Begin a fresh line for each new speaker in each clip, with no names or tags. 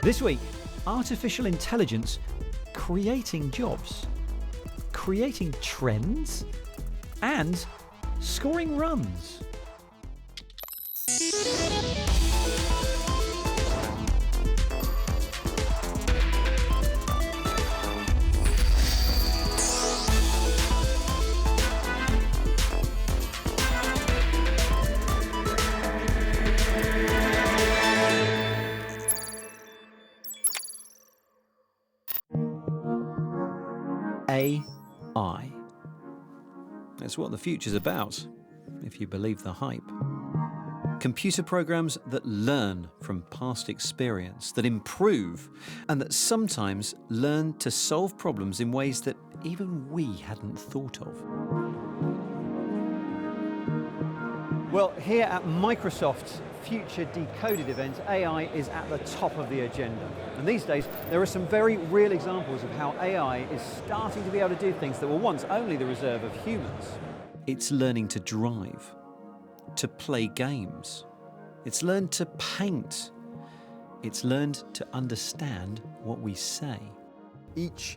This week, artificial intelligence creating jobs, creating trends, and scoring runs. AI. That's what the future's about, if you believe the hype. Computer programs that learn from past experience, that improve, and that sometimes learn to solve problems in ways that even we hadn't thought of. Well, here at Microsoft's Future Decoded event, AI is at the top of the agenda. And these days, there are some very real examples of how AI is starting to be able to do things that were once only the reserve of humans. It's learning to drive, to play games. It's learned to paint. It's learned to understand what we say.
Each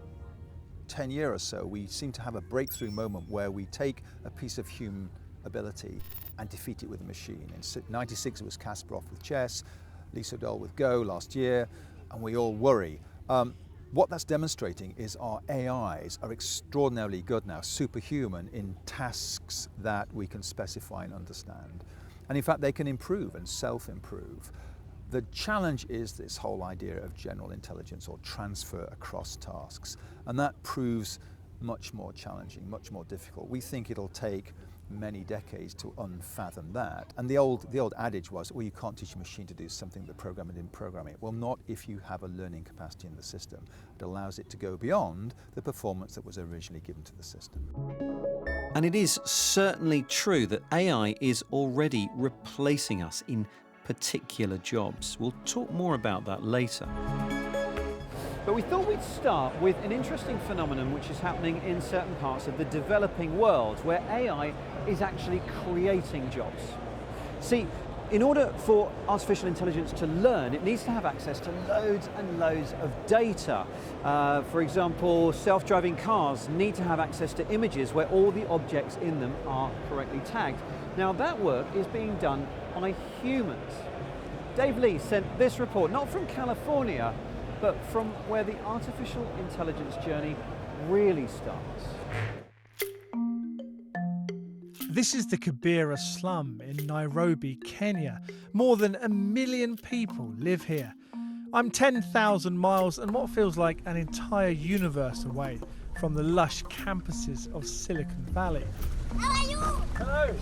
10 years or so, we seem to have a breakthrough moment where we take a piece of human ability and defeat it with a machine. In '96 it was Kasparov with chess, Lee Sedol with Go last year, and we all worry. What that's demonstrating is our AIs are extraordinarily good now, superhuman in tasks that we can specify and understand. And in fact, they can improve and self-improve. The challenge is this whole idea of general intelligence or transfer across tasks. And that proves much more challenging, much more difficult. We think it'll take many decades to unfathom that. And the old adage was, well, you can't teach a machine to do something the programmer didn't program it. Well, not if you have a learning capacity in the system. It allows it to go beyond the performance that was originally given to the system.
And it is certainly true that AI is already replacing us in particular jobs. We'll talk more about that later. But we thought we'd start with an interesting phenomenon which is happening in certain parts of the developing world, where AI is actually creating jobs. See, in order for artificial intelligence to learn, it needs to have access to loads and loads of data. For example, self-driving cars need to have access to images where all the objects in them are correctly tagged. Now, that work is being done by humans. Dave Lee sent this report, not from California, but from where the artificial intelligence journey really starts.
This is the Kabira slum in Nairobi, Kenya. More than 1 million people live here. I'm 10,000 miles and what feels like an entire universe away from the lush campuses of Silicon Valley.
How are you?
Hello!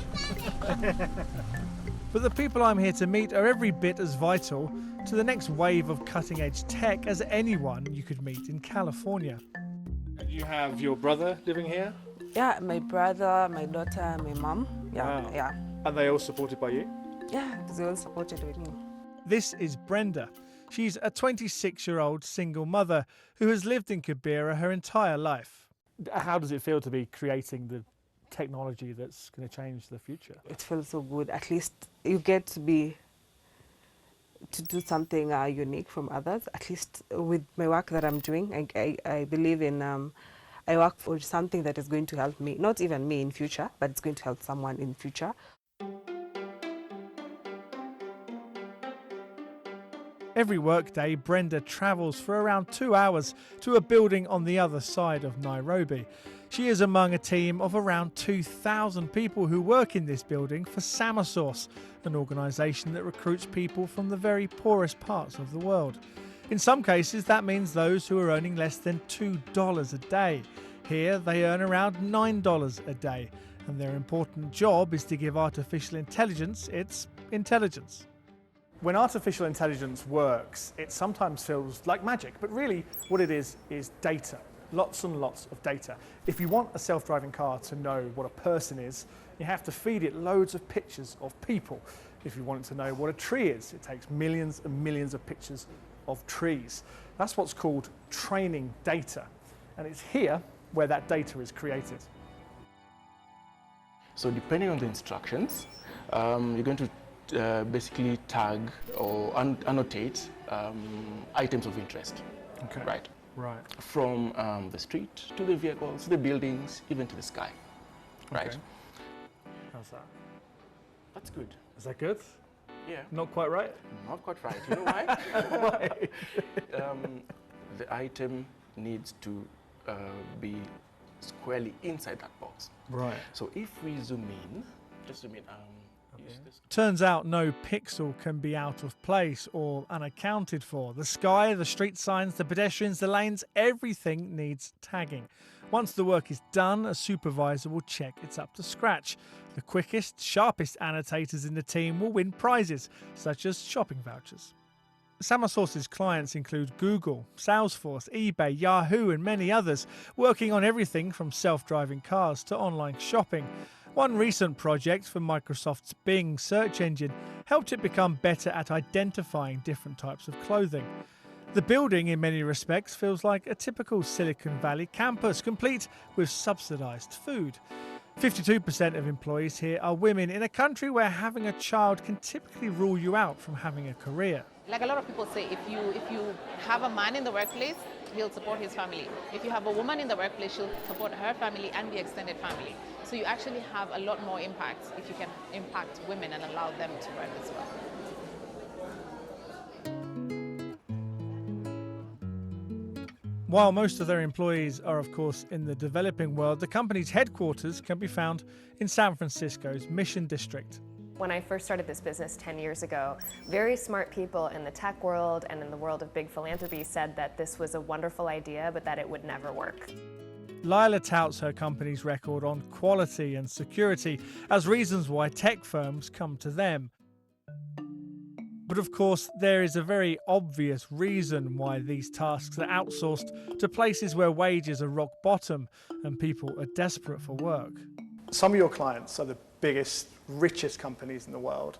But the people I'm here to meet are every bit as vital to the next wave of cutting-edge tech as anyone you could meet in California.
And you have your brother living here?
Yeah, my brother, my daughter, my mom. Yeah,
Wow.
yeah.
And they all supported by you?
Yeah, they all supported with me.
This is Brenda. She's a 26-year-old single mother who has lived in Kabira her entire life.
How does it feel to be creating the technology that's going to change the future?
It feels so good. At least you get to do something unique from others. At least with my work that I'm doing, I believe in, I work for something that is going to help me, not even me in future, but it's going to help someone in future.
Every workday, Brenda travels for around 2 hours to a building on the other side of Nairobi. She is among a team of around 2,000 people who work in this building for Samasource, an organisation that recruits people from the very poorest parts of the world. In some cases, that means those who are earning less than $2 a day. Here, they earn around $9 a day, and their important job is to give artificial intelligence its intelligence.
When artificial intelligence works, it sometimes feels like magic, but really what it is data. Lots and lots of data. If you want a self-driving car to know what a person is, you have to feed it loads of pictures of people. If you want it to know what a tree is, it takes millions and millions of pictures of trees. That's what's called training data. And it's here where that data is created.
So depending on the instructions, you're going to
basically tag or annotate items of interest.
Okay.
Right.
Right.
From the street to the vehicles, the buildings, even to the sky. Right.
Okay. How's that?
That's good.
Is that good?
Yeah.
Not quite right?
Not quite right. You know why?
Why?
The item needs to be squarely inside that box.
Right.
So if we zoom in, just zoom in. Use this.
Turns out no pixel can be out of place or unaccounted for. The sky, the street signs, the pedestrians, the lanes, everything needs tagging. Once the work is done, a supervisor will check it's up to scratch. The quickest, sharpest annotators in the team will win prizes, such as shopping vouchers. Samasource's clients include Google, Salesforce, eBay, Yahoo and many others, working on everything from self-driving cars to online shopping. One recent project for Microsoft's Bing search engine helped it become better at identifying different types of clothing. The building, in many respects, feels like a typical Silicon Valley campus, complete with subsidised food. 52% of employees here are women in a country where having a child can typically rule you out from having a career.
Like a lot of people say, if you have a man in the workplace, he'll support his family. If you have a woman in the workplace, she'll support her family and the extended family. So you actually have a lot more impact if you can impact women and allow them to work as well.
While most of their employees are, of course, in the developing world, the company's headquarters can be found in San Francisco's Mission District.
When I first started this business 10 years ago, very smart people in the tech world and in the world of big philanthropy said that this was a wonderful idea, but that it would never work.
Lila touts her company's record on quality and security as reasons why tech firms come to them. But of course, there is a very obvious reason why these tasks are outsourced to places where wages are rock bottom and people are desperate for work.
Some of your clients are the biggest, richest companies in the world.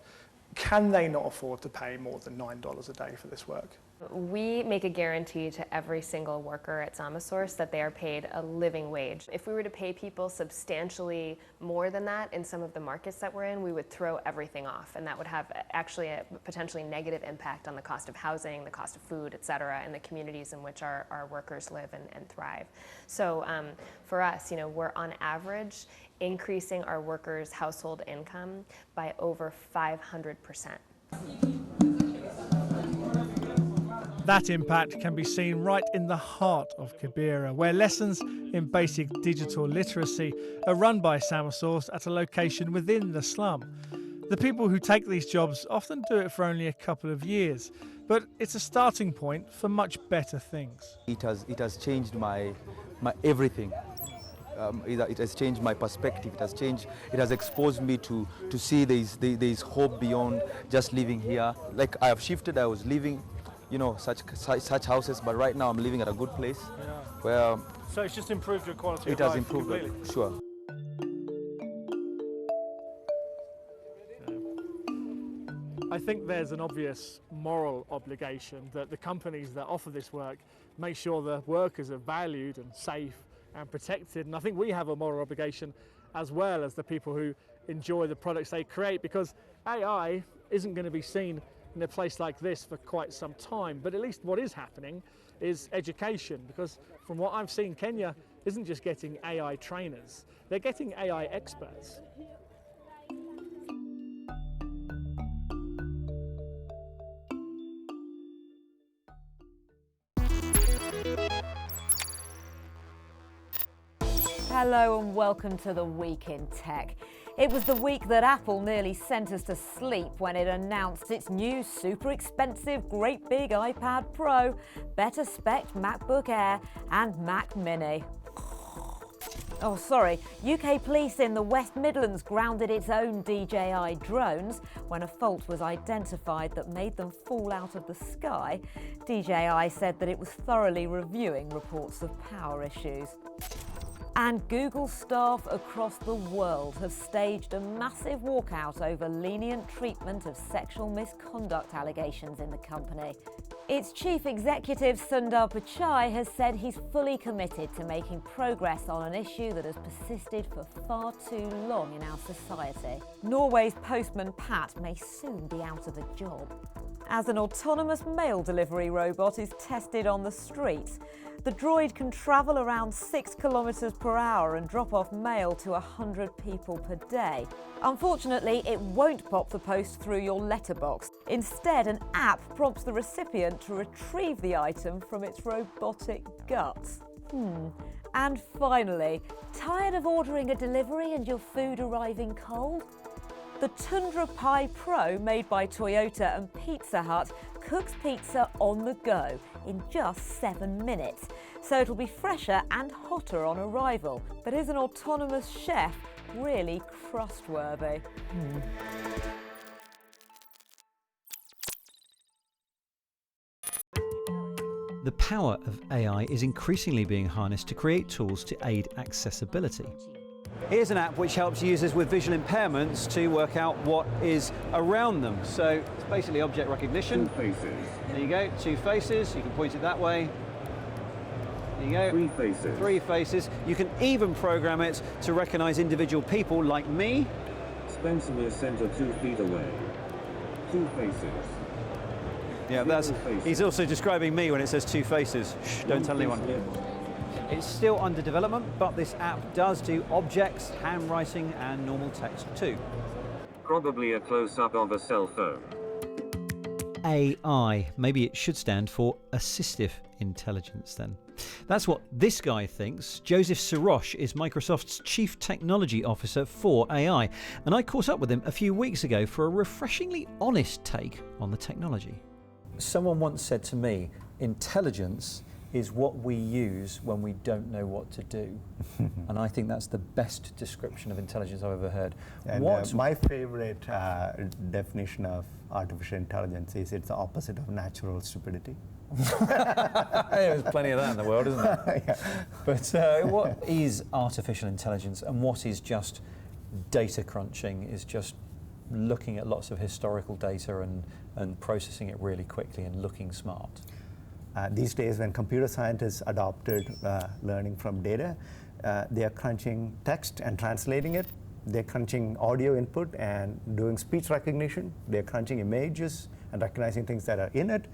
Can they not afford to pay more than $9 a day for this work?
We make a guarantee to every single worker at Samasource that they are paid a living wage. If we were to pay people substantially more than that in some of the markets that we're in, we would throw everything off, and that would have actually a potentially negative impact on the cost of housing, the cost of food, et cetera, in the communities in which our workers live and thrive. So for us, we're on average increasing our workers' household income by over 500%.
That impact can be seen right in the heart of Kabira, where lessons in basic digital literacy are run by Samasource at a location within the slum. The people who take these jobs often do it for only a couple of years, but it's a starting point for much better things.
It has changed my everything. It has changed my perspective. It has exposed me to see there is hope beyond just living here. Like I have shifted. I was living, such houses, but right now I'm living at a good place.
Yeah.
Where
So it's just improved your quality
it
of
has
life
improved.
completely.
Sure.
I think there's an obvious moral obligation that the companies that offer this work make sure the workers are valued and safe and protected. And I think we have a moral obligation as well as the people who enjoy the products they create, because AI isn't going to be seen in a place like this for quite some time. But at least what is happening is education, because from what I've seen, Kenya isn't just getting AI trainers, they're getting AI experts.
Hello and welcome to the Week in Tech. It was the week that Apple nearly sent us to sleep when it announced its new super expensive great big iPad Pro, better spec MacBook Air and Mac Mini. Oh, sorry, UK police in the West Midlands grounded its own DJI drones when a fault was identified that made them fall out of the sky. DJI said that it was thoroughly reviewing reports of power issues. And Google staff across the world have staged a massive walkout over lenient treatment of sexual misconduct allegations in the company. Its chief executive, Sundar Pichai, has said he's fully committed to making progress on an issue that has persisted for far too long in our society. Norway's postman Pat may soon be out of a job. As an autonomous mail delivery robot is tested on the streets, the droid can travel around 6 kilometers per hour and drop off mail to 100 people per day. Unfortunately, it won't pop the post through your letterbox. Instead, an app prompts the recipient to retrieve the item from its robotic guts. And finally, tired of ordering a delivery and your food arriving cold? The Tundra Pi Pro, made by Toyota and Pizza Hut, cooks pizza on the go in just 7 minutes. So it'll be fresher and hotter on arrival. But is an autonomous chef really crustworthy?
The power of AI is increasingly being harnessed to create tools to aid accessibility. Here's an app which helps users with visual impairments to work out what is around them. So it's basically object recognition.
2 faces.
There you go, 2 faces. You can point it that way. There you go.
3 faces.
3 faces. You can even program it to recognize individual people like me.
Spencer Center 2 feet away. 2 faces.
Yeah, that's. He's also describing me when it says 2 faces. Shh, don't tell anyone. It's still under development, but this app does do objects, handwriting, and normal text too.
Probably a close-up of a cell phone.
AI. Maybe it should stand for assistive intelligence then. That's what this guy thinks. Joseph Sirosh is Microsoft's Chief Technology Officer for AI, and I caught up with him a few weeks ago for a refreshingly honest take on the technology. Someone once said to me, intelligence is what we use when we don't know what to do. And I think that's the best description of intelligence I've ever heard.
And my favorite definition of artificial intelligence is it's the opposite of natural stupidity.
There's plenty of that in the world, isn't there?
Yeah.
But what is artificial intelligence and what is just data crunching, is just looking at lots of historical data and processing it really quickly and looking smart?
These days, when computer scientists adopted learning from data, they are crunching text and translating it. They're crunching audio input and doing speech recognition. They're crunching images and recognizing things that are in it.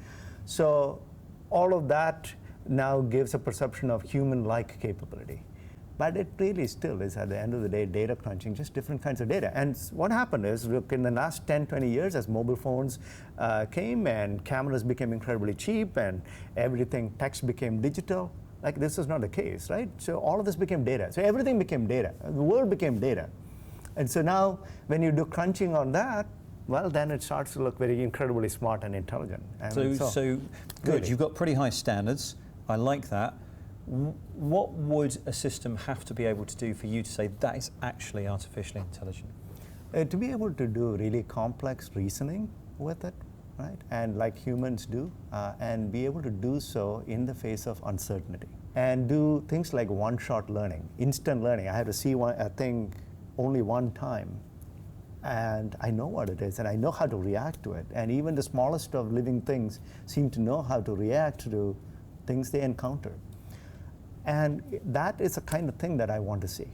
So all of that now gives a perception of human-like capability. But it really still is, at the end of the day, data crunching, just different kinds of data. And what happened is, look, in the last 10, 20 years, as mobile phones came and cameras became incredibly cheap and everything, text became digital, like this is not the case, right? So all of this became data. So everything became data. The world became data. And so now, when you do crunching on that, well, then it starts to look very incredibly smart and intelligent. And
so good. Really, you've got pretty high standards. I like that. What would a system have to be able to do for you to say that is actually artificially intelligent?
To be able to do really complex reasoning with it, right? And like humans do, and be able to do so in the face of uncertainty. And do things like one-shot learning, instant learning. I have to see a thing only one time, and I know what it is, and I know how to react to it. And even the smallest of living things seem to know how to react to things they encounter. And that is the kind of thing that I want to see.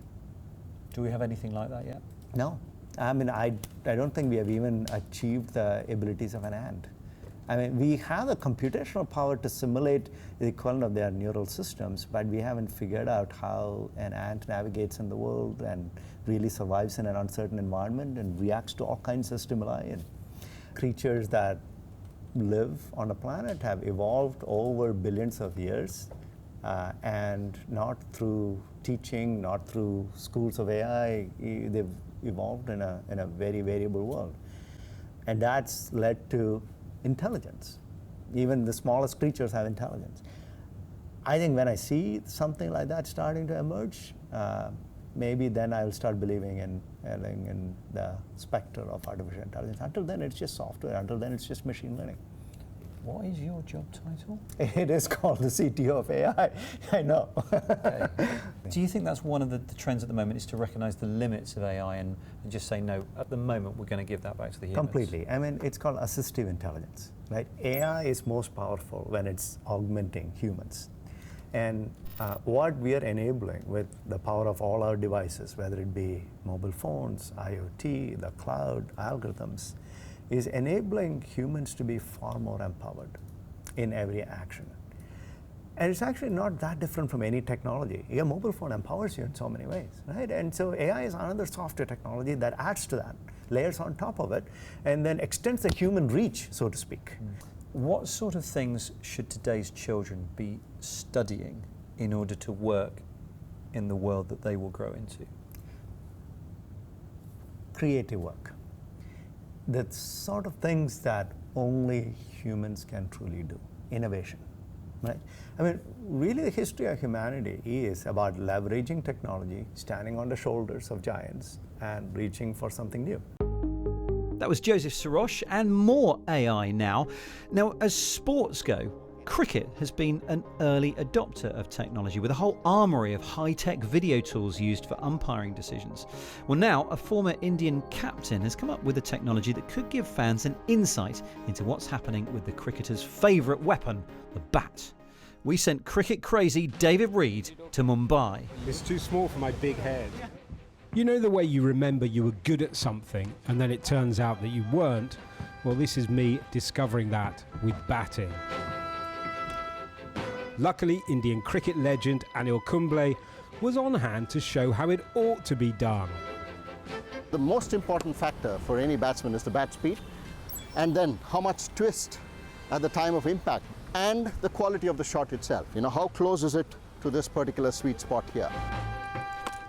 Do we have anything like that yet?
No. I mean, I don't think we have even achieved the abilities of an ant. I mean, we have the computational power to simulate the equivalent of their neural systems, but we haven't figured out how an ant navigates in the world and really survives in an uncertain environment and reacts to all kinds of stimuli. And creatures that live on a planet have evolved over billions of years. And not through teaching, not through schools of AI, they've evolved in a very variable world. And that's led to intelligence. Even the smallest creatures have intelligence. I think when I see something like that starting to emerge, maybe then I'll start believing in the specter of artificial intelligence. Until then, it's just software. Until then, it's just machine learning.
What is your job title?
It is called the CTO of AI. I know.
Okay. Do you think that's one of the trends at the moment, is to recognise the limits of AI and just say, no, at the moment we're going to give that back to the humans?
Completely. I mean, it's called assistive intelligence, right? AI is most powerful when it's augmenting humans. And what we are enabling with the power of all our devices, whether it be mobile phones, IoT, the cloud, algorithms, is enabling humans to be far more empowered in every action. And it's actually not that different from any technology. Your mobile phone empowers you in so many ways, right? And so AI is another software technology that adds to that, layers on top of it, and then extends the human reach, so to speak.
What sort of things should today's children be studying in order to work in the world that they will grow into?
Creative work. The sort of things that only humans can truly do. Innovation, right? I mean, really the history of humanity is about leveraging technology, standing on the shoulders of giants, and reaching for something new.
That was Joseph Sarosh, and more AI now. Now, as sports go, cricket has been an early adopter of technology, with a whole armoury of high-tech video tools used for umpiring decisions. Well, now a former Indian captain has come up with a technology that could give fans an insight into what's happening with the cricketer's favourite weapon, the bat. We sent cricket crazy David Reed to Mumbai.
It's too small for my big head. You know the way you remember you were good at something and then it turns out that you weren't? Well, this is me discovering that with batting. Luckily, Indian cricket legend Anil Kumble was on hand to show how it ought to be done.
The most important factor for any batsman is the bat speed, and then how much twist at the time of impact, and the quality of the shot itself. You know, how close is it to this particular sweet spot here?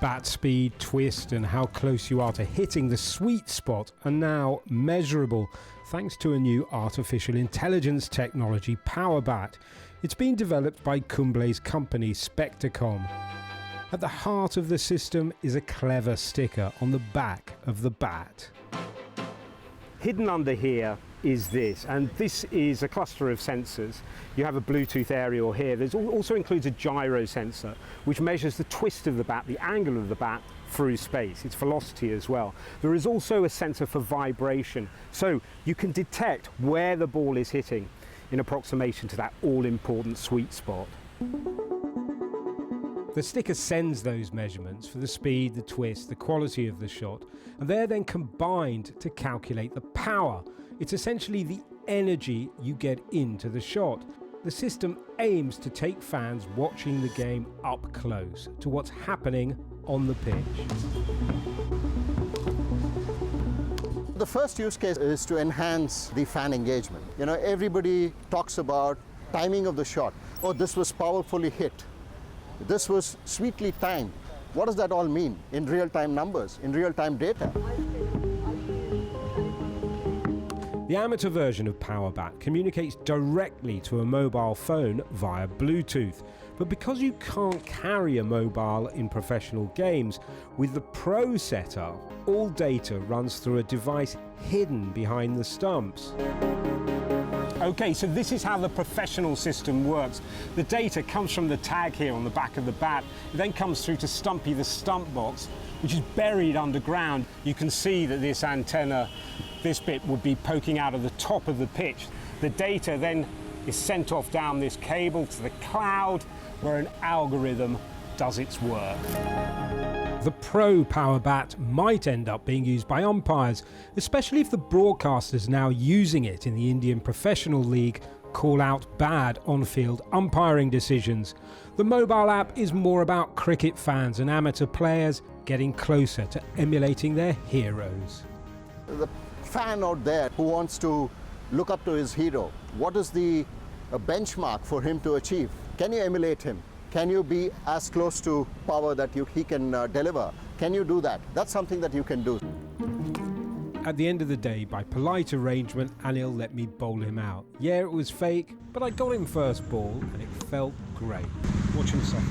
Bat speed, twist, and how close you are to hitting the sweet spot are now measurable thanks to a new artificial intelligence technology, PowerBat. It's been developed by Kumble's company, Spectracom. At the heart of the system is a clever sticker on the back of the bat. Hidden under here is this, and this is a cluster of sensors. You have a Bluetooth aerial here. There's also includes a gyro sensor, which measures the twist of the bat, the angle of the bat through space, its velocity as well. There is also a sensor for vibration, so you can detect where the ball is hitting in approximation to that all-important sweet spot. The sticker sends those measurements for the speed, the twist, the quality of the shot, and they're then combined to calculate the power. It's essentially the energy you get into the shot. The system aims to take fans watching the game up close to what's happening on the pitch.
The first use case is to enhance the fan engagement. You know, everybody talks about timing of the shot. Oh, this was powerfully hit. This was sweetly timed. What does that all mean in real-time numbers, in real-time data?
The amateur version of PowerBat communicates directly to a mobile phone via Bluetooth. But because you can't carry a mobile in professional games, with the Pro setup, all data runs through a device hidden behind the stumps. Okay, so this is how the professional system works. The data comes from the tag here on the back of the bat. It then comes through to Stumpy, the stump box, which is buried underground. You can see that this antenna, this bit would be poking out of the top of the pitch. The data then is sent off down this cable to the cloud, where an algorithm does its work. The Pro PowerBat might end up being used by umpires, especially if the broadcasters now using it in the Indian Professional League call out bad on-field umpiring decisions. The mobile app is more about cricket fans and amateur players getting closer to emulating their heroes.
The fan out there who wants to look up to his hero, what is the benchmark for him to achieve? Can you emulate him? Can you be as close to power that he can deliver? Can you do that? That's something that you can do.
At the end of the day, by polite arrangement, Anil let me bowl him out. Yeah, it was fake, but I got him first ball and it felt great. Watch him suffer.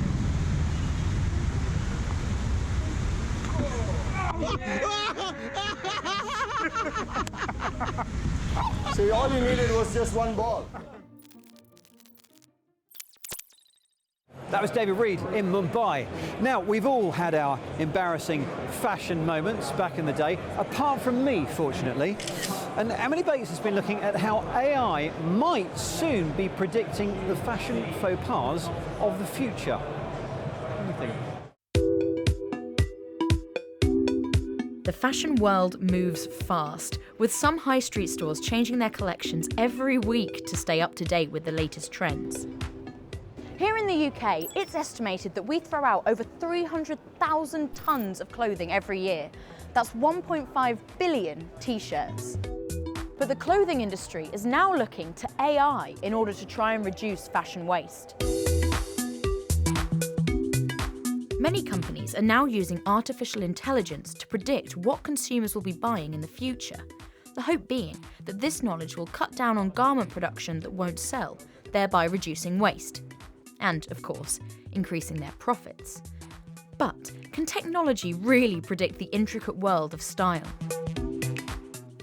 See, all you needed was just one ball.
That was David Reed in Mumbai. Now, we've all had our embarrassing fashion moments back in the day, apart from me, fortunately. And Emily Bates has been looking at how AI might soon be predicting the fashion faux pas of the future. What do you think?
The fashion world moves fast, with some high street stores changing their collections every week to stay up to date with the latest trends.
Here in the UK, it's estimated that we throw out over 300,000 tonnes of clothing every year. That's 1.5 billion t-shirts. But the clothing industry is now looking to AI in order to try and reduce fashion waste.
Many companies are now using artificial intelligence to predict what consumers will be buying in the future. The hope being that this knowledge will cut down on garment production that won't sell, thereby reducing waste. And, of course, increasing their profits. But can technology really predict the intricate world of style?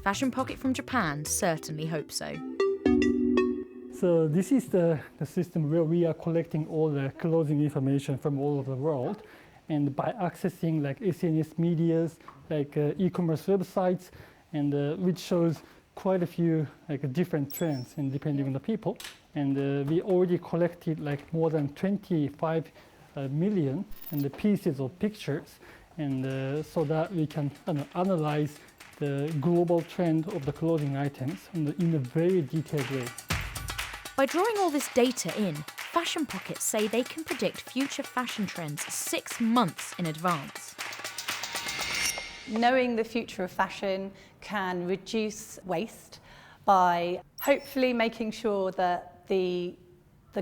Fashion Pocket from Japan certainly hopes so.
So this is the system where we are collecting all the clothing information from all over the world. And by accessing like SNS medias, like e-commerce websites, and which shows quite a few like different trends and depending on the people. And we already collected like more than 25 million and the pieces of pictures, and so that we can analyze the global trend of the clothing items in a very detailed way.
By drawing all this data in, Fashion Pockets say they can predict future fashion trends 6 months in advance.
Knowing the future of fashion can reduce waste by hopefully making sure that the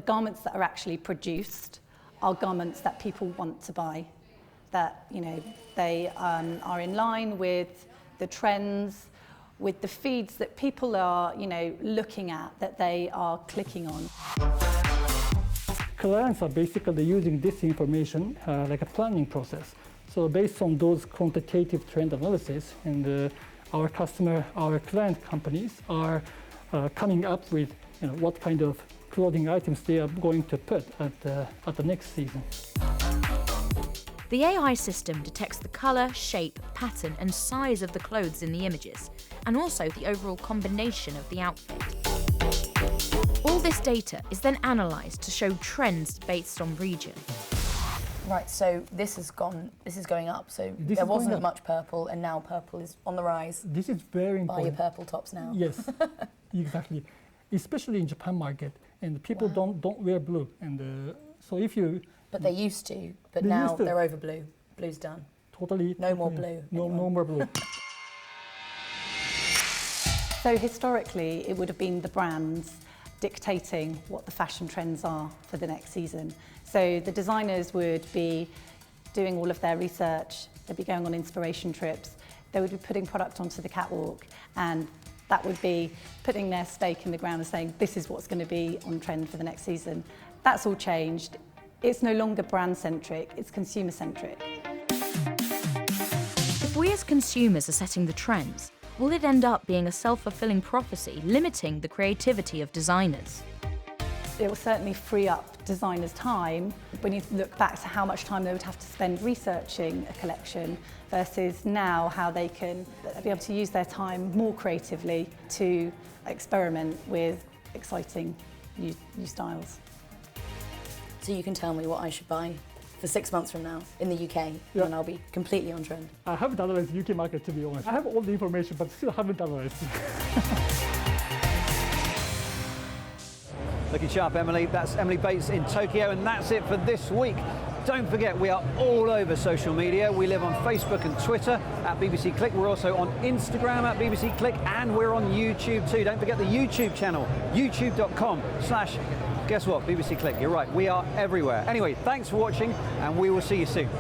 garments that are actually produced are garments that people want to buy, that they are in line with the trends, with the feeds that people are looking at, that they are clicking on.
Clients are basically using this information like a planning process. So based on those quantitative trend analysis, and our client companies are coming up with what kind of clothing items they are going to put at the next season.
The AI system detects the colour, shape, pattern and size of the clothes in the images, and also the overall combination of the outfit. All this data is then analysed to show trends based on region.
Right, so this is going up. So there wasn't much purple, and now purple is on the rise.
This is very important.
Buy your purple tops now.
Yes, exactly. Especially in Japan market, and people don't wear blue, and so if you.
But they used to, but now they're over blue. Blue's done.
Totally.
No more blue.
No more blue.
So historically, it would have been the brands dictating what the fashion trends are for the next season. So the designers would be doing all of their research, they'd be going on inspiration trips, they would be putting product onto the catwalk, and that would be putting their stake in the ground and saying, this is what's going to be on trend for the next season. That's all changed. It's no longer brand-centric, it's consumer-centric.
If we as consumers are setting the trends, will it end up being a self-fulfilling prophecy, limiting the creativity of designers?
It will certainly free up designers' time when you look back to how much time they would have to spend researching a collection versus now how they can be able to use their time more creatively to experiment with exciting new styles.
So you can tell me what I should buy for 6 months from now in the UK, and I'll be completely on trend.
I haven't analyzed the UK market, to be honest. I have all the information, but still haven't analyzed.
Looking sharp, Emily. That's Emily Bates in Tokyo, and that's it for this week. Don't forget, we are all over social media. We live on Facebook and Twitter at BBC Click. We're also on Instagram at BBC Click, and we're on YouTube too. Don't forget the YouTube channel, youtube.com/ guess what? BBC Click. You're right, we are everywhere. Anyway, thanks for watching, and we will see you soon.